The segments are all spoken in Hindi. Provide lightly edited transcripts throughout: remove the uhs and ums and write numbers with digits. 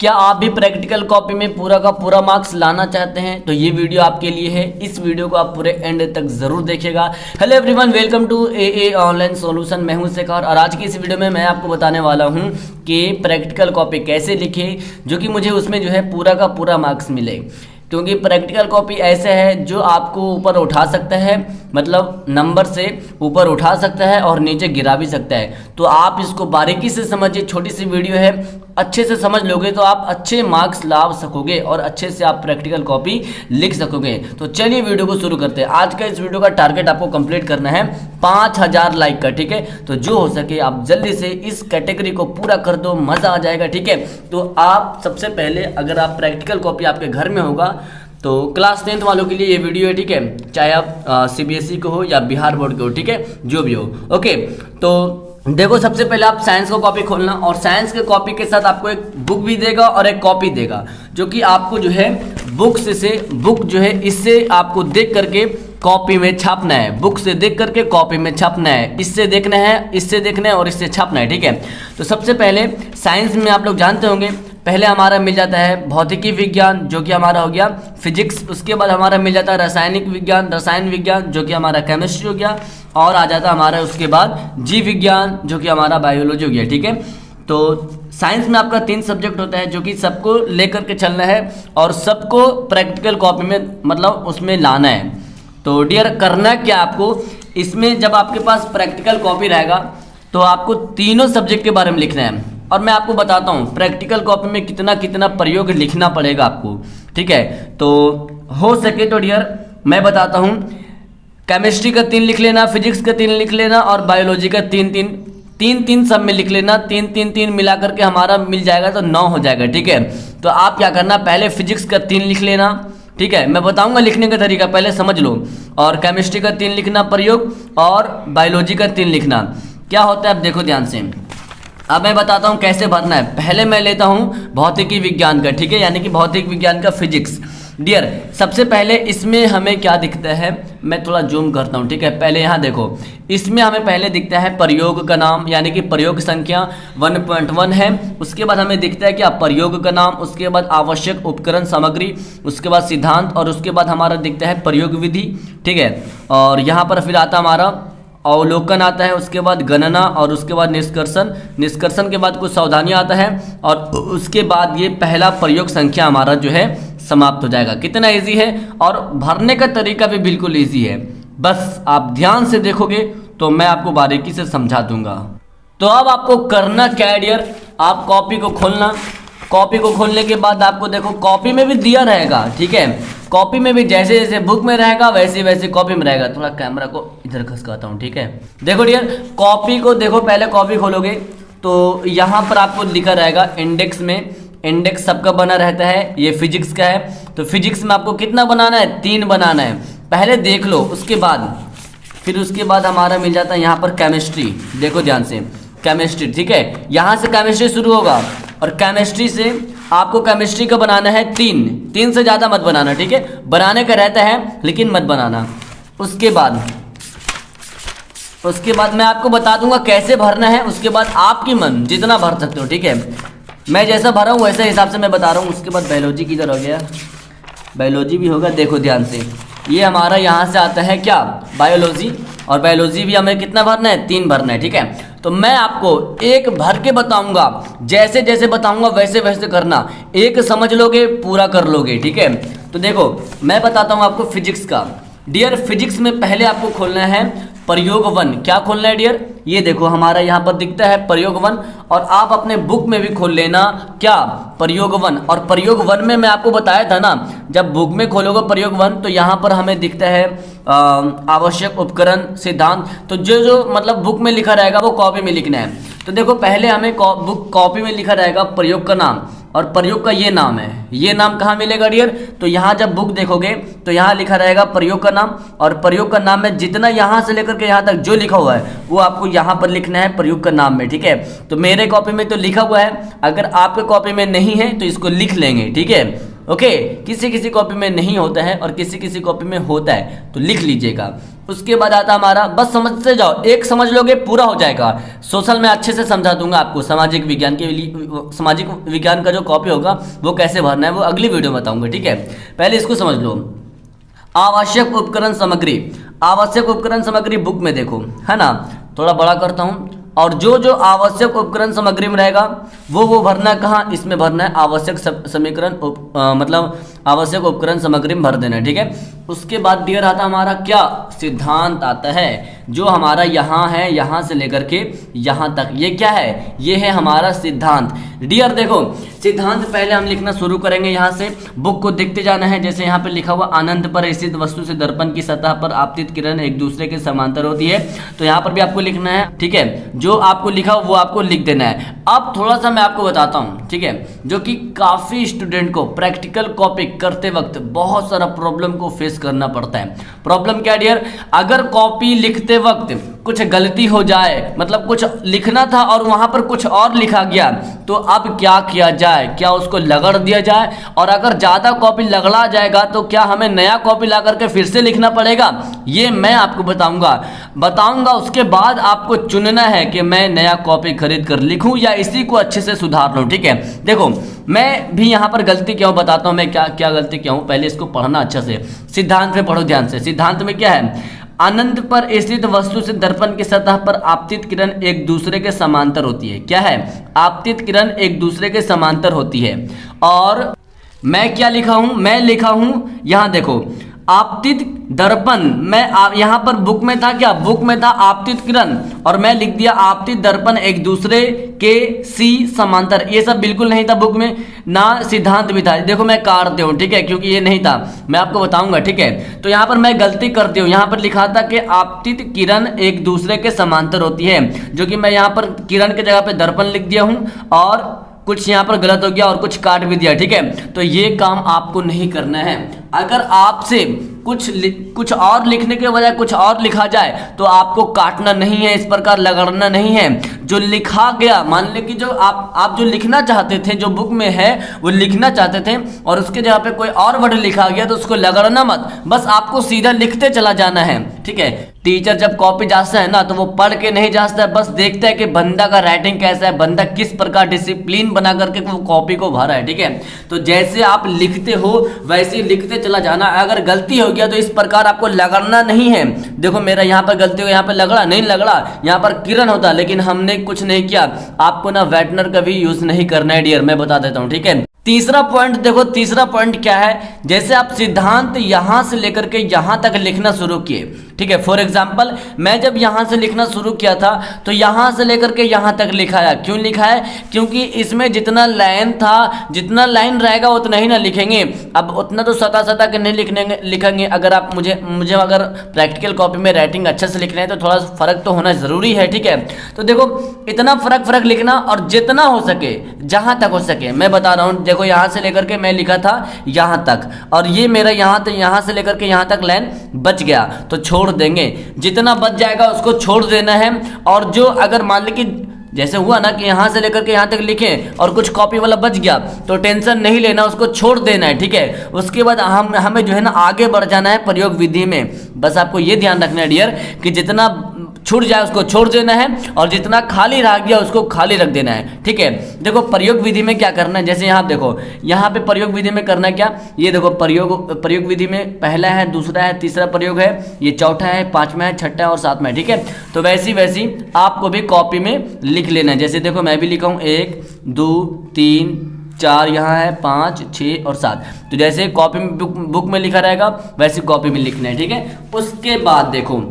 क्या आप भी प्रैक्टिकल कॉपी में पूरा का पूरा मार्क्स लाना चाहते हैं तो ये वीडियो आपके लिए है। इस वीडियो को आप पूरे एंड तक जरूर देखिएगा। Hello everyone, welcome to a online solution. मैं हूं शेखर और आज की इस वीडियो में मैं आपको बताने वाला हूं कि प्रैक्टिकल कॉपी कैसे लिखें जो कि मुझे उसमें जो है पूरा का पूरा मार्क्स मिले। क्योंकि प्रैक्टिकल कॉपी ऐसे है जो आपको ऊपर उठा सकता है, मतलब नंबर से ऊपर उठा सकता है और नीचे गिरा भी सकता है। तो आप इसको बारीकी से समझिए, छोटी सी वीडियो है, अच्छे से समझ लोगे तो आप अच्छे मार्क्स ला सकोगे और अच्छे से आप प्रैक्टिकल कॉपी लिख सकोगे। तो चलिए वीडियो को शुरू करते हैं। आज का इस वीडियो का टारगेट आपको कंप्लीट करना है 5000 लाइक का, ठीक है। तो जो हो सके आप जल्दी से इस कैटेगरी को पूरा कर दो, मज़ा आ जाएगा, ठीक है। तो आप सबसे पहले अगर आप प्रैक्टिकल कॉपी आपके घर में होगा तो क्लास 10th वालों के लिए ये वीडियो है, ठीक है। चाहे आप CBSE को हो या बिहार बोर्ड के हो, ठीक है, जो भी हो, ओके। तो देखो, सबसे पहले आप साइंस का कॉपी खोलना और साइंस के कॉपी के साथ आपको एक बुक भी देगा और एक कॉपी देगा, जो कि आपको जो है बुक जो है इससे आपको देख करके कॉपी में छापना है। बुक से देख करके कॉपी में छापना है, इससे देखना है, इससे देखना है और इससे छापना है, ठीक है। तो सबसे पहले साइंस में आप लोग जानते होंगे, पहले हमारा मिल जाता है भौतिकी विज्ञान जो कि हमारा हो गया फिजिक्स। उसके बाद हमारा मिल जाता है रासायनिक विज्ञान, रसायन विज्ञान जो कि हमारा केमिस्ट्री हो गया, और आ जाता है हमारा उसके बाद जीव विज्ञान जो कि हमारा बायोलॉजी हो गया, ठीक है। तो साइंस में आपका 3 सब्जेक्ट होता है जो कि सबको लेकर के चलना है और सबको प्रैक्टिकल कॉपी में मतलब उसमें लाना है। तो डियर, करना क्या आपको इसमें, जब आपके पास प्रैक्टिकल कॉपी रहेगा तो आपको तीनों सब्जेक्ट के बारे में लिखना है। और मैं आपको बताता हूँ प्रैक्टिकल कॉपी में कितना कितना प्रयोग लिखना पड़ेगा आपको, ठीक है। तो हो सके तो डियर मैं बताता हूँ, केमिस्ट्री का 3 लिख लेना, फिजिक्स का 3 लिख लेना और बायोलॉजी का 3 सब में लिख लेना। 3 मिला करके हमारा मिल जाएगा तो 9 हो जाएगा, ठीक है। तो आप क्या करना, पहले फिजिक्स का 3 लिख लेना, ठीक है। मैं बताऊंगा लिखने का तरीका, पहले समझ लो। और केमिस्ट्री का 3 लिखना प्रयोग, और बायोलॉजी का 3 लिखना। क्या होता है अब देखो ध्यान से। अब मैं बताता हूँ कैसे भरना है। पहले मैं लेता हूँ भौतिकी विज्ञान का, ठीक है, यानी कि भौतिक विज्ञान का फिजिक्स। डियर, सबसे पहले इसमें हमें क्या दिखता है, मैं थोड़ा जूम करता हूँ, ठीक है। पहले यहाँ देखो, इसमें हमें पहले दिखता है प्रयोग का नाम, यानी कि प्रयोग संख्या 1.1 है। उसके बाद हमें दिखता है क्या, प्रयोग का नाम, उसके बाद आवश्यक उपकरण सामग्री, उसके बाद सिद्धांत, और उसके बाद हमारा दिखता है प्रयोग विधि, ठीक है। और यहाँ पर फिर आता हमारा अवलोकन आता है, उसके बाद गणना, और उसके बाद निष्कर्षण के बाद कुछ सावधानियां आता है, और उसके बाद ये पहला प्रयोग संख्या हमारा जो है समाप्त हो जाएगा। कितना इजी है, और भरने का तरीका भी बिल्कुल इजी है। बस आप ध्यान से देखोगे तो मैं आपको बारीकी से समझा दूंगा। तो अब आपको करना क्या है डियर, आप कॉपी को खोलना। कॉपी को खोलने के बाद आपको देखो कॉपी में भी दिया रहेगा, ठीक है। कॉपी में भी जैसे जैसे बुक में रहेगा वैसे वैसे कॉपी में रहेगा। थोड़ा कैमरा को इधर खसकाता हूँ, ठीक है। देखो डियर, कॉपी को देखो, पहले कॉपी खोलोगे तो यहाँ पर आपको लिखा रहेगा इंडेक्स में, इंडेक्स सबका बना रहता है। ये फिजिक्स का है, तो फिजिक्स में आपको कितना बनाना है, 3 बनाना है। पहले देख लो, उसके बाद हमारा मिल जाता है यहाँ पर केमिस्ट्री। देखो ध्यान से, केमिस्ट्री, ठीक है। यहाँ से केमिस्ट्री शुरू होगा और केमिस्ट्री से आपको केमिस्ट्री का बनाना है 3 से ज़्यादा मत बनाना, ठीक है। बनाने का रहता है लेकिन मत बनाना। उसके बाद मैं आपको बता दूंगा कैसे भरना है। उसके बाद आपकी मन जितना भर सकते हो, ठीक है। मैं जैसा भरा हूँ वैसे हिसाब से मैं बता रहा हूँ। उसके बाद बायोलॉजी किधर हो गया, बायोलॉजी भी होगा। देखो ध्यान से, ये हमारा यहाँ से आता है क्या, बायोलॉजी, और बायोलॉजी भी हमें कितना भरना है, 3 भरना है, ठीक है। तो मैं आपको एक भर के बताऊंगा, जैसे जैसे बताऊंगा वैसे वैसे करना। एक समझ लोगे पूरा कर लोगे, ठीक है। तो देखो मैं बताता हूँ आपको फिजिक्स का। डियर, फिजिक्स में पहले आपको खोलना है प्रयोग 1। क्या खोलना है डियर, ये देखो हमारा यहाँ पर दिखता है प्रयोग 1, और आप अपने बुक में भी खोल लेना क्या, प्रयोग 1। और प्रयोग 1 में मैं आपको बताया था ना, जब बुक में खोलोगे प्रयोग 1 तो यहाँ पर हमें दिखता है आवश्यक उपकरण सिद्धांत। तो जो मतलब बुक में लिखा रहेगा वो कॉपी में लिखना है। तो देखो पहले हमें बुक कॉपी में लिखा रहेगा प्रयोग का नाम, और प्रयोग का ये नाम है। ये नाम कहाँ मिलेगा डियर, तो यहाँ जब बुक देखोगे तो यहाँ लिखा रहेगा प्रयोग का नाम, और प्रयोग का नाम में जितना यहाँ से लेकर के यहाँ तक जो लिखा हुआ है वो आपको यहाँ पर लिखना है प्रयोग का नाम में, ठीक है। तो मेरे कॉपी में तो लिखा हुआ है, अगर आपके कॉपी में नहीं है तो इसको लिख लेंगे, ठीक है, ओके। किसी किसी कॉपी में नहीं होता है और किसी किसी कॉपी में होता है, तो लिख लीजिएगा। उसके बाद आता हमारा, बस समझते जाओ, एक समझ लोगे पूरा हो जाएगा। सोशल में अच्छे से समझा दूंगा आपको, सामाजिक विज्ञान के लिए, सामाजिक विज्ञान का जो कॉपी होगा वो कैसे भरना है वो अगली वीडियो में बताऊंगा, ठीक है। पहले इसको समझ लो। आवश्यक उपकरण सामग्री, आवश्यक उपकरण सामग्री बुक में देखो, है ना, थोड़ा बड़ा करता हूँ। और जो जो आवश्यक उपकरण सामग्री में रहेगा वो भरना है कहाँ, इसमें भरना है आवश्यक समीकरण मतलब आवश्यक उपकरण सामग्री में भर देना है, ठीक है। उसके बाद डियर आता हमारा क्या, सिद्धांत आता है, जो हमारा यहाँ है, यहाँ से लेकर के यहाँ तक, ये क्या है, ये है हमारा सिद्धांत। डियर देखो, सिद्धांत पहले हम लिखना शुरू करेंगे यहाँ से, बुक को देखते जाना है। जैसे यहाँ पे लिखा हुआ, अनंत पर स्थित वस्तु से दर्पण की सतह पर आपतित किरण एक दूसरे के समांतर होती है, तो यहाँ पर भी आपको लिखना है, ठीक है। जो आपको लिखा हो वो आपको लिख देना है। अब थोड़ा सा मैं आपको बताता हूँ, ठीक है, जो कि काफ़ी स्टूडेंट को प्रैक्टिकल कॉपी करते वक्त बहुत सारा प्रॉब्लम को फेस करना पड़ता है। प्रॉब्लम क्या डियर, अगर कॉपी लिखते वक्त कुछ गलती हो जाए, मतलब कुछ लिखना था और वहां पर कुछ और लिखा गया, तो अब क्या किया जाए, क्या उसको लगड़ दिया जाए, और अगर ज़्यादा कॉपी लगड़ा जाएगा तो क्या हमें नया कॉपी ला करके फिर से लिखना पड़ेगा, ये मैं आपको बताऊंगा। उसके बाद आपको चुनना है कि मैं नया कॉपी खरीद कर लिखूं या इसी को अच्छे से सुधार लूं, ठीक है। देखो, मैं भी यहाँ पर गलती क्या हूँ बताता हूँ, मैं क्या गलती क्या हूँ, पहले इसको पढ़ना अच्छा से, सिद्धांत में पढ़ो ध्यान से। सिद्धांत में क्या है, अनंत पर स्थित वस्तु से दर्पण की सतह पर आपतित किरण एक दूसरे के समांतर होती है। क्या है, आपतित किरण एक दूसरे के समांतर होती है। और मैं क्या लिखा हूं, मैं लिखा हूं यहाँ देखो, आपतित दर्पण, मैं यहाँ पर बुक में था क्या, बुक में था आपतित किरण, और मैं लिख दिया आपतित दर्पण एक दूसरे के सी समांतर। ये सब बिल्कुल नहीं था बुक में, ना सिद्धांत भी था। देखो मैं काटते हूँ, ठीक है, क्योंकि ये नहीं था, मैं आपको बताऊंगा, ठीक है। तो यहाँ पर मैं गलती करती हूँ, यहाँ पर लिखा था कि आपतित किरण एक दूसरे के समांतर होती है, जो कि मैं यहाँ पर किरण के जगह पे दर्पण लिख दिया हूँ, और कुछ यहाँ पर गलत हो गया और कुछ काट भी दिया, ठीक है। तो ये काम आपको नहीं करना है। अगर आपसे कुछ और लिखने के बजाय कुछ और लिखा जाए तो आपको काटना नहीं है, इस प्रकार लगड़ना नहीं है। जो लिखा गया, मान ले कि जो आप जो लिखना चाहते थे, जो बुक में है वो लिखना चाहते थे, और उसके जगह पे कोई और वर्ड लिखा गया तो उसको लगड़ना मत, बस आपको सीधा लिखते चला जाना है, ठीक है। टीचर जब कॉपी जांचता है ना, तो वो पढ़ के नहीं जांचता है, बस देखता है कि बंदा का राइटिंग कैसा है, बंदा किस प्रकार डिसिप्लिन बना करके वो कॉपी को भरा है, ठीक है। तो जैसे आप लिखते हो वैसे ही लिखते चला जाना। अगर गलती हो गया तो इस प्रकार आपको लगड़ना नहीं है। देखो मेरा यहाँ पर गलती हो, यहाँ पर लगड़ा नहीं, लगड़ा यहाँ पर किरण होता, लेकिन हमने कुछ नहीं किया। आपको ना वेटनर का भी यूज नहीं करना है डियर, मैं बता देता हूँ, ठीक है। तीसरा पॉइंट देखो, तीसरा पॉइंट क्या है, जैसे आप सिद्धांत यहां से लेकर के यहां तक लिखना शुरू किए, ठीक है। फॉर एग्जांपल मैं जब यहां से लिखना शुरू किया था तो यहां से लेकर के यहां तक लिखा है। क्यों लिखा है, क्योंकि इसमें जितना लाइन था, जितना लाइन रहेगा उतना ही ना लिखेंगे। अब उतना तो सता के नहीं लिखेंगे। अगर आप मुझे अगर प्रैक्टिकल कॉपी में राइटिंग अच्छे से लिखना है तो थोड़ा फर्क तो होना जरूरी है, ठीक है। तो देखो इतना फर्क लिखना, और जितना हो सके, जहां तक हो सके, मैं बता रहा हूं। देखो यहां से लेकर के मैं लिखा था यहां तक, और ये मेरा यहां से लेकर के यहां तक लाइन बच गया तो छोड़ देंगे। जितना बच जाएगा उसको छोड़ देना है। और जो अगर मान ली कि जैसे हुआ ना कि यहां से लेकर के यहां तक लिखे और कुछ कॉपी वाला बच गया तो टेंशन नहीं लेना, उसको छोड़ देना है, ठीक है। उसके बाद हमें जो है ना आगे बढ़ जाना है प्रयोग विधि में। बस आपको ये ध्यान रखना है डियर कि जितना छूट जाए उसको छोड़ देना है, और जितना खाली रह गया उसको खाली रख देना है, ठीक है। देखो प्रयोग विधि में क्या करना है, जैसे यहाँ देखो, यहाँ पे प्रयोग विधि में करना है क्या, ये देखो प्रयोग विधि में पहला है, दूसरा है, तीसरा प्रयोग है, ये चौथा है, पांचवा है, छठा है और सातवां है, ठीक है। तो वैसी आपको भी कॉपी में लिख लेना है। जैसे देखो मैं भी लिखा हूँ 1 2 3 4, यहाँ है 5 6 और 7। तो जैसे कॉपी में बुक में लिखा रहेगा वैसे कॉपी में लिखना है, ठीक है। उसके बाद देखो,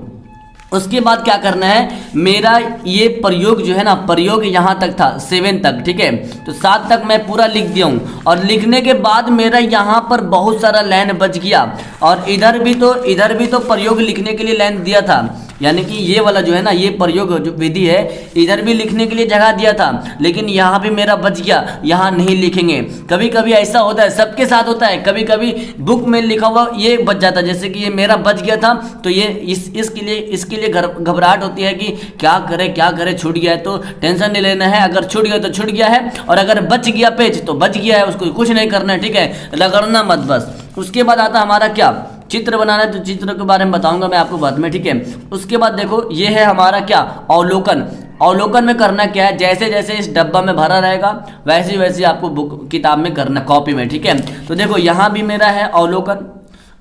उसके बाद क्या करना है, मेरा ये प्रयोग जो है ना, प्रयोग यहाँ तक था 7 तक, ठीक है। तो 7 तक मैं पूरा लिख दिया हूँ, और लिखने के बाद मेरा यहाँ पर बहुत सारा लाइन बच गया, और इधर भी तो प्रयोग लिखने के लिए लाइन दिया था। यानी कि ये वाला जो है ना, ये प्रयोग जो विधि है, इधर भी लिखने के लिए जगह दिया था, लेकिन यहाँ भी मेरा बच गया, यहाँ नहीं लिखेंगे। कभी कभी ऐसा होता है, सबके साथ होता है, कभी कभी बुक में लिखा हुआ ये बच जाता है। जैसे कि ये मेरा बच गया था, तो ये इसके लिए घबराहट होती है कि क्या करे, छूट गया है। तो टेंशन नहीं लेना है, अगर छूट गया तो छूट गया है, और अगर बच गया पेज तो बच गया है, उसको कुछ नहीं करना है, ठीक है। लगड़ना मत बस। उसके बाद आता हमारा क्या, चित्र बनाना है तो चित्र के बारे में बताऊंगा मैं आपको बाद में, ठीक है। उसके बाद देखो ये है हमारा क्या, अवलोकन। अवलोकन में करना क्या है, जैसे जैसे इस डब्बा में भरा रहेगा वैसे वैसे आपको बुक किताब में करना, कॉपी में, ठीक है। तो देखो यहाँ भी मेरा है अवलोकन।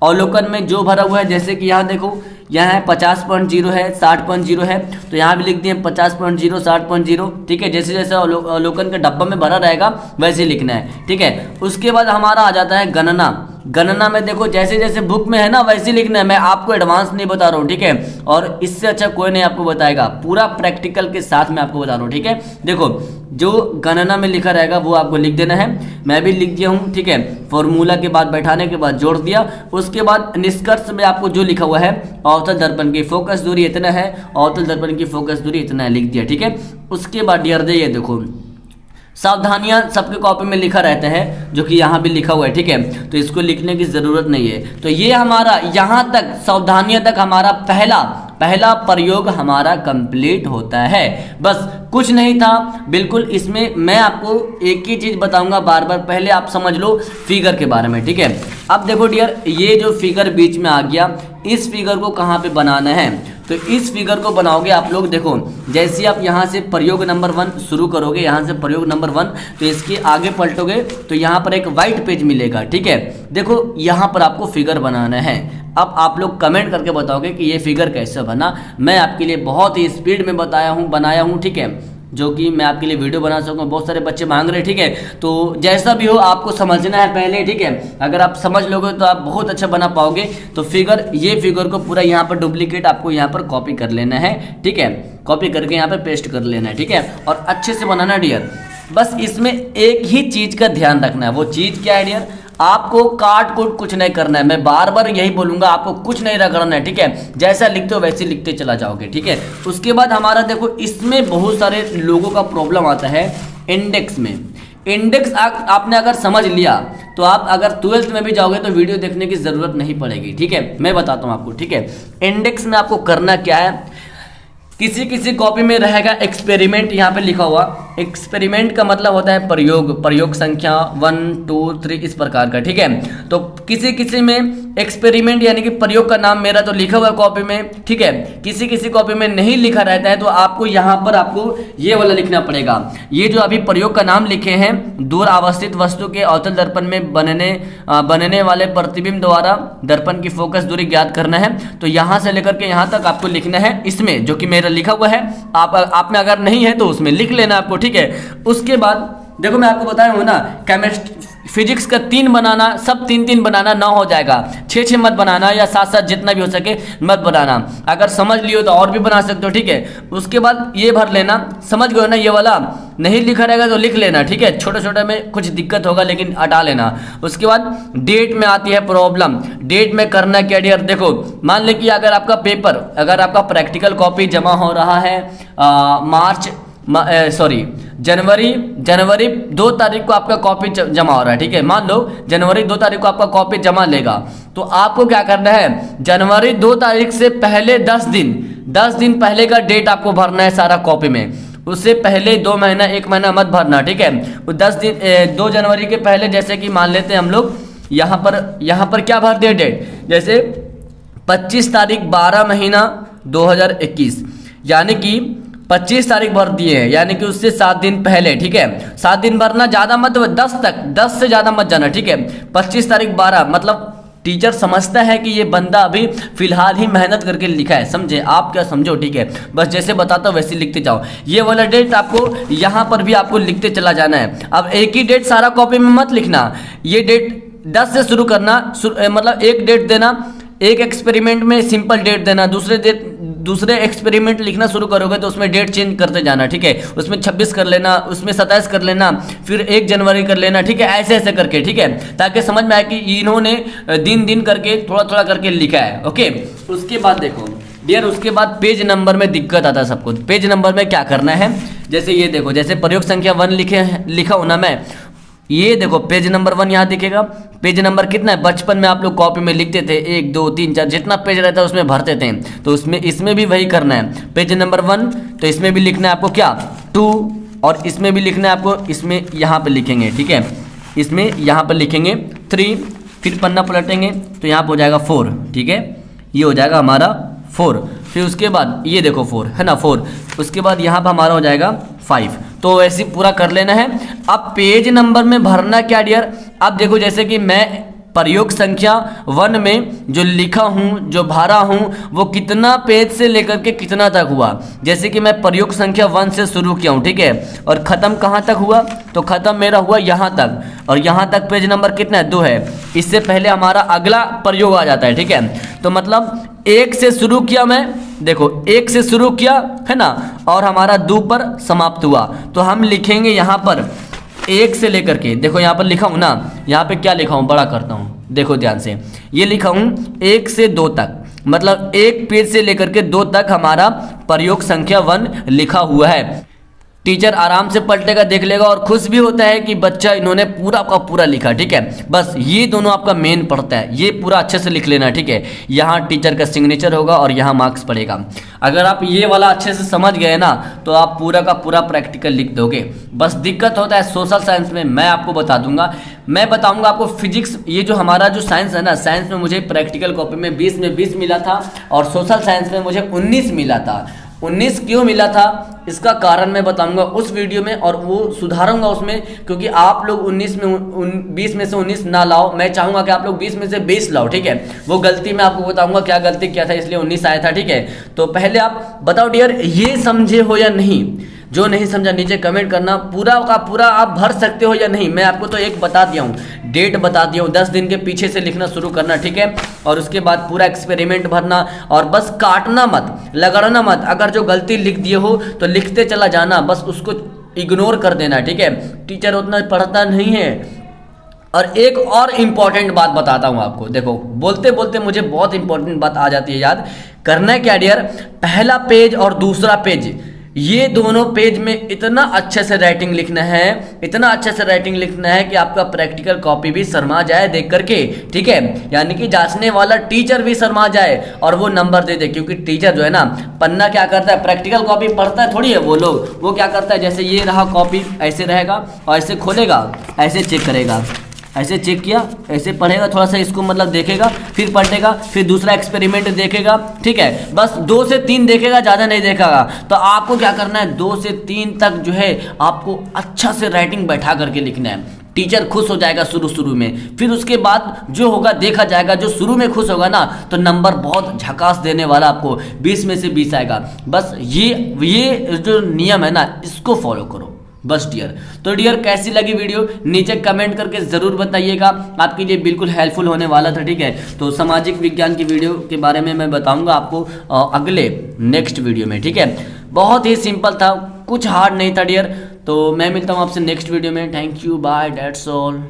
अवलोकन में जो भरा हुआ है, जैसे कि यहाँ देखो यहाँ है 50.0 है, 60.0 है, तो यहाँ भी लिख दिए 50.0, 60.0, ठीक है। जैसे जैसे अवलोकन के डब्बा में भरा रहेगा वैसे लिखना है, ठीक है। उसके बाद हमारा आ जाता है गणना। गणना में देखो जैसे जैसे बुक में है ना वैसे लिखना है, मैं आपको एडवांस नहीं बता रहा हूँ, ठीक है। और इससे अच्छा कोई नहीं आपको बताएगा, पूरा प्रैक्टिकल के साथ मैं आपको बता रहा हूँ, ठीक है। देखो जो गणना में लिखा रहेगा वो आपको लिख देना है, मैं भी लिख दिया हूँ, ठीक है। फॉर्मूला के बाद बैठाने के बाद जोड़ दिया। उसके बाद निष्कर्ष में आपको जो लिखा हुआ है, अवतल दर्पण की फोकस दूरी इतना है, अवतल दर्पण की फोकस दूरी इतना है, लिख दिया, ठीक है। उसके बाद डियर ये देखो सावधानियां सबके कॉपी में लिखा रहता है, जो कि यहाँ भी लिखा हुआ है, ठीक है। तो इसको लिखने की जरूरत नहीं है। तो ये हमारा यहाँ तक सावधानियां तक हमारा पहला प्रयोग हमारा कंप्लीट होता है। बस कुछ नहीं था बिल्कुल। इसमें मैं आपको एक ही चीज बताऊंगा बार बार, पहले आप समझ लो फिगर के बारे में, ठीक है। अब देखो डियर ये जो फिगर बीच में आ गया, इस फिगर को कहाँ पे बनाना है, तो इस फिगर को बनाओगे आप लोग। देखो जैसे आप यहाँ से प्रयोग नंबर 1 शुरू करोगे, यहाँ से प्रयोग नंबर 1, तो इसके आगे पलटोगे तो यहाँ पर एक वाइट पेज मिलेगा, ठीक है। देखो यहाँ पर आपको फिगर बनाना है। अब आप लोग कमेंट करके बताओगे कि ये फिगर कैसे बना। मैं आपके लिए बहुत ही स्पीड में बनाया हूँ, ठीक है, जो कि मैं आपके लिए वीडियो बना सकूँ। बहुत सारे बच्चे मांग रहे हैं, ठीक है। तो जैसा भी हो आपको समझना है पहले, ठीक है। अगर आप समझ लोगे तो आप बहुत अच्छा बना पाओगे। तो ये फिगर को पूरा यहाँ पर डुप्लीकेट आपको यहाँ पर कॉपी कर लेना है, ठीक है। कॉपी करके यहाँ पर पेस्ट कर लेना है, ठीक है, और अच्छे से बनाना डियर। बस इसमें एक ही चीज का ध्यान रखना है, वो चीज क्या है डियर, आपको काट कूट कुछ नहीं करना है। मैं बार बार यही बोलूंगा, आपको कुछ नहीं रगड़ना है, ठीक है। जैसा लिखते हो वैसे लिखते चला जाओगे, ठीक है। उसके बाद हमारा देखो इसमें बहुत सारे लोगों का प्रॉब्लम आता है इंडेक्स में। इंडेक्स आपने अगर समझ लिया तो आप अगर 12th में भी जाओगे तो वीडियो देखने की जरूरत नहीं पड़ेगी, ठीक है। मैं बताता हूँ आपको, ठीक है। इंडेक्स में आपको करना क्या है, किसी कॉपी में रहेगा एक्सपेरिमेंट, यहाँ पे लिखा हुआ। एक्सपेरिमेंट का मतलब होता है प्रयोग संख्या 1 2 3 इस प्रकार का, ठीक है। तो किसी में एक्सपेरिमेंट यानी कि प्रयोग का नाम मेरा तो लिखा हुआ है कॉपी में, ठीक है। किसी कॉपी में नहीं लिखा रहता है तो आपको यहाँ पर आपको ये वाला लिखना पड़ेगा। ये जो अभी प्रयोग का नाम लिखे हैं, दूर अवस्थित वस्तु के अवतल दर्पण में बनने वाले प्रतिबिंब द्वारा दर्पण की फोकस दूरी ज्ञात करना है। तो यहाँ से लेकर के यहाँ तक आपको लिखना है, इसमें जो कि मेरा लिखा हुआ है। आप में अगर नहीं है तो उसमें लिख लेना आपको, ठीक है। उसके बाद देखो मैं आपको बताया हूँ ना, फिजिक्स का 3 बनाना, सब 3 बनाना ना हो जाएगा। 6 मत बनाना, या 7 जितना भी हो सके मत बनाना। अगर समझ लियो तो और भी बना सकते हो, ठीक है। उसके बाद ये भर लेना, समझ गए ना, ये वाला नहीं लिखा रहेगा तो लिख लेना, ठीक है। छोटे में कुछ दिक्कत होगा लेकिन हटा लेना। उसके बाद डेट में आती है प्रॉब्लम। डेट में करना क्या डियर, देखो मान ले कि अगर आपका प्रैक्टिकल कॉपी जमा हो रहा है जनवरी 2 तारीख को आपका कॉपी जमा हो रहा है, ठीक है। मान लो जनवरी 2 तारीख को आपका कॉपी जमा लेगा, तो आपको क्या करना है, जनवरी 2 तारीख से पहले 10 दिन पहले का डेट आपको भरना है सारा कॉपी में। उससे पहले 2 महीना 1 महीना मत भरना, ठीक है। 2 जनवरी के पहले, जैसे कि मान लेते हैं हम लोग यहाँ पर क्या भर दिए डेट, जैसे 25 तारीख 12 महीना 2021, यानी कि 25 तारीख भर दिए हैं, यानी कि उससे 7 दिन पहले, ठीक है। 7 दिन भरना, ज्यादा मत, 10 से ज्यादा मत जाना, ठीक है। 25 तारीख 12 मतलब टीचर समझता है कि ये बंदा अभी फिलहाल ही मेहनत करके लिखा है, समझे, आप क्या समझो, ठीक है। बस जैसे बताता हूँ वैसे लिखते जाओ। ये वाला डेट आपको यहाँ पर भी आपको लिखते चला जाना है। अब एक ही डेट सारा कॉपी में मत लिखना, ये डेट 10 से शुरू करना, मतलब एक डेट देना, एक एक्सपेरिमेंट में सिंपल डेट देना, दूसरे एक्सपेरिमेंट लिखना शुरू करोगे तो उसमें डेट चेंज करते जाना, ठीक है। उसमें 26 कर लेना, उसमें 27 कर लेना, फिर 1 जनवरी कर लेना, ठीक है। ऐसे करके, ठीक है, ताकि समझ में आए कि इन्होंने दिन करके थोड़ा करके लिखा है, ओके। उसके बाद देखो डियर, उसके बाद पेज नंबर में दिक्कत आता है सबको। पेज नंबर में क्या करना है, जैसे ये देखो, जैसे प्रयोग संख्या 1 लिखा हूं ना मैं, ये देखो पेज नंबर 1 यहाँ दिखेगा। पेज नंबर कितना है, बचपन में आप लोग कॉपी में लिखते थे 1 2 3 4, जितना पेज रहता है उसमें भरते थे, तो इसमें भी वही करना है। पेज नंबर 1 तो इसमें भी लिखना है आपको क्या, 2, और इसमें भी लिखना है आपको, इसमें यहाँ पे लिखेंगे, ठीक है, इसमें यहाँ पर लिखेंगे 3, फिर पन्ना पलटेंगे तो यहाँ पर हो जाएगा 4, ठीक है, ये हो जाएगा हमारा 4। फिर उसके बाद ये देखो 4 है ना, 4। उसके बाद यहाँ पर हमारा हो जाएगा 5। तो ऐसे पूरा कर लेना है। अब पेज नंबर में भरना क्या डियर, अब देखो जैसे कि मैं प्रयोग संख्या 1 में जो लिखा हूँ, जो भरा हूँ, वो कितना पेज से लेकर के कितना तक हुआ। जैसे कि मैं प्रयोग संख्या 1 से शुरू किया हूँ, ठीक है, और ख़त्म कहाँ तक हुआ, तो ख़त्म मेरा हुआ यहाँ तक, और यहाँ तक पेज नंबर कितना है, 2 है। इससे पहले हमारा अगला प्रयोग आ जाता है, ठीक है। तो मतलब 1 से शुरू किया मैं, देखो 1 से शुरू किया है ना, और हमारा 2 पर समाप्त हुआ। तो हम लिखेंगे यहाँ पर 1 से लेकर के, देखो यहाँ पर लिखा हूँ ना, यहाँ पे क्या लिखा हूँ, बड़ा करता हूँ, देखो ध्यान से, ये लिखा हूँ 1 से 2 तक, मतलब 1 पेज से लेकर के 2 तक हमारा प्रयोग संख्या 1 लिखा हुआ है। टीचर आराम से पलटेगा, देख लेगा और खुश भी होता है कि बच्चा इन्होंने पूरा का पूरा लिखा, ठीक है। बस ये दोनों आपका मेन पड़ता है, ये पूरा अच्छे से लिख लेना, ठीक है। यहाँ टीचर का सिग्नेचर होगा और यहाँ मार्क्स पड़ेगा। अगर आप ये वाला अच्छे से समझ गए ना, तो आप पूरा का पूरा प्रैक्टिकल लिख दोगे। बस दिक्कत होता है सोशल साइंस में, मैं आपको बता दूंगा, मैं बताऊंगा आपको फिजिक्स, ये जो हमारा जो साइंस है ना, साइंस में मुझे प्रैक्टिकल कॉपी में 20 में 20 मिला था, और सोशल साइंस में मुझे 19 मिला था। 19 क्यों मिला था, इसका कारण मैं बताऊंगा उस वीडियो में, और वो सुधारूंगा उसमें, क्योंकि आप लोग 20 में से 19 ना लाओ। मैं चाहूंगा कि आप लोग 20 में से 20 लाओ, ठीक है। वो गलती मैं आपको बताऊंगा क्या गलती किया था, इसलिए 19 आया था, ठीक है। तो पहले आप बताओ डियर, ये समझे हो या नहीं। जो नहीं समझा नीचे कमेंट करना, पूरा का पूरा आप भर सकते हो या नहीं। मैं आपको तो एक बता दिया हूँ, डेट बता दिया हूँ, 10 दिन के पीछे से लिखना शुरू करना, ठीक है। और उसके बाद पूरा एक्सपेरिमेंट भरना, और बस काटना मत, लगड़ना मत। अगर जो गलती लिख दिए हो तो लिखते चला जाना, बस उसको इग्नोर कर देना, ठीक है। टीचर उतना पढ़ता नहीं है। और एक और इम्पॉर्टेंट बात बताता हूँ आपको, देखो बोलते बोलते मुझे बहुत इंपॉर्टेंट बात आ जाती है याद। करना क्या डियर, पहला पेज और दूसरा पेज, ये दोनों पेज में इतना अच्छे से राइटिंग लिखना है, इतना अच्छे से राइटिंग लिखना है कि आपका प्रैक्टिकल कॉपी भी शर्मा जाए देख करके, ठीक है। यानी कि जांचने वाला टीचर भी शर्मा जाए और वो नंबर दे दे। क्योंकि टीचर जो है ना, पन्ना क्या करता है, प्रैक्टिकल कॉपी पढ़ता है थोड़ी है वो लोग, वो क्या करता है, जैसे ये रहा कॉपी, ऐसे रहेगा और ऐसे खोलेगा, ऐसे चेक करेगा, ऐसे चेक किया, ऐसे पढ़ेगा, थोड़ा सा इसको मतलब देखेगा, फिर पलटेगा, फिर दूसरा एक्सपेरिमेंट देखेगा, ठीक है। बस 2 से 3 देखेगा, ज़्यादा नहीं देखेगा। तो आपको क्या करना है, 2 से 3 तक जो है आपको अच्छा से राइटिंग बैठा करके लिखना है। टीचर खुश हो जाएगा शुरू में, फिर उसके बाद जो होगा देखा जाएगा। जो शुरू में खुश होगा ना, तो नंबर बहुत झकास देने वाला, आपको 20 में से 20 आएगा। बस ये जो नियम है ना, इसको फॉलो करो बस डियर। तो डियर कैसी लगी वीडियो नीचे कमेंट करके ज़रूर बताइएगा, आपके लिए बिल्कुल हेल्पफुल होने वाला था, ठीक है। तो सामाजिक विज्ञान की वीडियो के बारे में मैं बताऊंगा आपको अगले नेक्स्ट वीडियो में, ठीक है। बहुत ही सिंपल था, कुछ हार्ड नहीं था डियर। तो मैं मिलता हूँ आपसे नेक्स्ट वीडियो में। Thank you, bye, that's all.